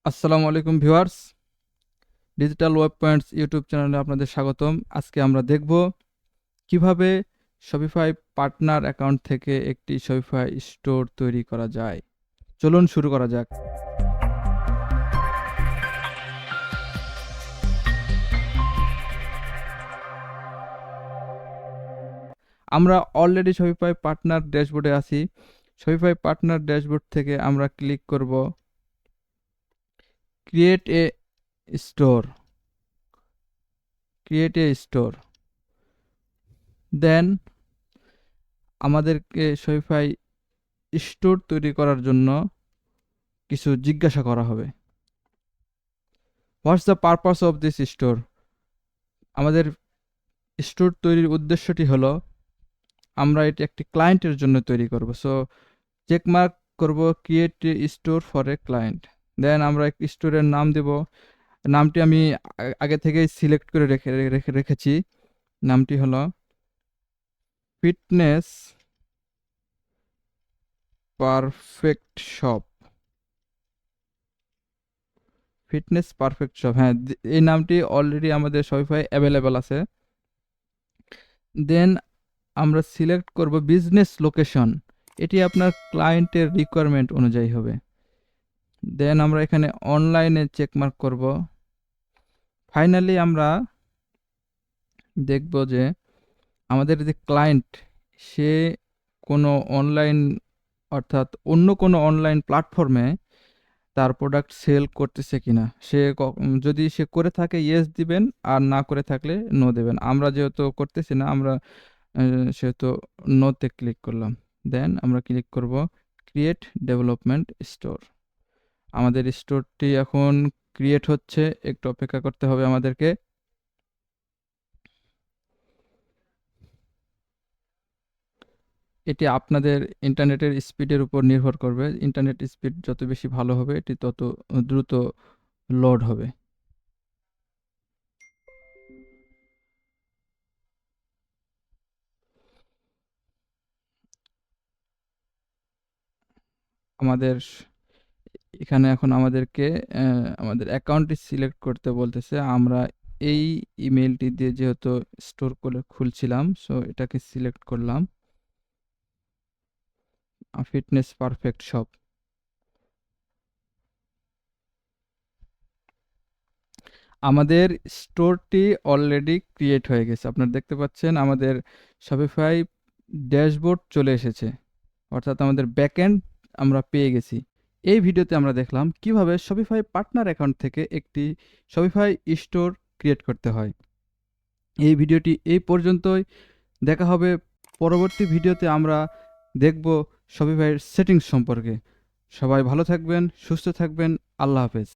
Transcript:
আসসালামু আলাইকুম viewers, digital web points YouTube চ্যানেলে আপনাদের স্বাগতম। আজকে আমরা দেখব কিভাবে শপিফাই পার্টনার অ্যাকাউন্ট থেকে একটি শপিফাই স্টোর তৈরি করা যায়। চলুন শুরু করা যাক। আমরা অলরেডি শপিফাই পার্টনার ড্যাশবোর্ডে আছি। শপিফাই পার্টনার ড্যাশবোর্ড থেকে আমরা ক্লিক করব ক্রিয়েট এ স্টোর। দেন আমাদেরকে শপিফাই স্টোর তৈরি করার জন্য কিছু জিজ্ঞাসা করা হবে। What's the purpose of this store? আমাদের স্টোর তৈরির উদ্দেশ্যটি হলো আমরা এটি একটি ক্লায়েন্টের জন্য তৈরি করব। সো চেক মার্ক করব create store for a client. Then আমরা একটি স্টোরের নাম দেব। নামটি আমি আগে থেকেই সিলেক্ট করে রেখেছি। নামটি হলো ফিটনেস পারফেক্ট শপ। হ্যাঁ, এই নামটি অলরেডি আমাদের শপিফাই অ্যাভেলেবেল আছে। দেন আমরা সিলেক্ট করব বিজনেস লোকেশন। এটি আপনার ক্লায়েন্টের রিকোয়ারমেন্ট অনুযায়ী হবে। দেন আমরা এখানে অনলাইনে চেকমার্ক করব। ফাইনালি আমরা দেখব যে আমাদের যে ক্লায়েন্ট সে কোনো অনলাইন অর্থাৎ অন্য কোনো অনলাইন প্ল্যাটফর্মে তার প্রোডাক্ট সেল করতেছে কিনা। যদি সে করে থাকে ইয়েস দিবেন, আর না করে থাকলে নো দেবেন। আমরা যেহেতু করতেছি না, আমরা সেহেতু নোতে ক্লিক করলাম। দেন আমরা ক্লিক করব ক্রিয়েট ডেভেলপমেন্ট স্টোর। আমাদের স্টোরটি এখন ক্রিয়েট হচ্ছে, একটু অপেক্ষা করতে হবে আমাদেরকে। এটি আপনাদের ইন্টারনেটের স্পিডের উপর নির্ভর করবে। ইন্টারনেট স্পিড যত বেশি ভালো হবে এটি তত দ্রুত লোড হবে। আমাদের এখানে এখন আমাদেরকে আমাদের অ্যাকাউন্টটি সিলেক্ট করতে বলতেছে। আমরা এই ইমেলটি দিয়ে যেহেতু স্টোর করে খুলছিলাম, সো এটাকে সিলেক্ট করলাম, ফিটনেস পারফেক্ট শপ। আমাদের স্টোরটি অলরেডি ক্রিয়েট হয়ে গেছে। আপনারা দেখতে পাচ্ছেন আমাদের শপিফাই ড্যাশবোর্ড চলে এসেছে, অর্থাৎ আমাদের ব্যাকএন্ড আমরা পেয়ে গেছি। এই ভিডিওতে আমরা দেখলাম কিভাবে শপিফাই পার্টনার অ্যাকাউন্ট থেকে একটি শপিফাই স্টোর ক্রিয়েট করতে হয়। এই ভিডিওটি এই পর্যন্তই। দেখা হবে পরবর্তী ভিডিওতে। আমরা দেখব শপিফাইয়ের সেটিংস সম্পর্কে। সবাই ভালো থাকবেন, সুস্থ থাকবেন। আল্লাহ হাফেজ।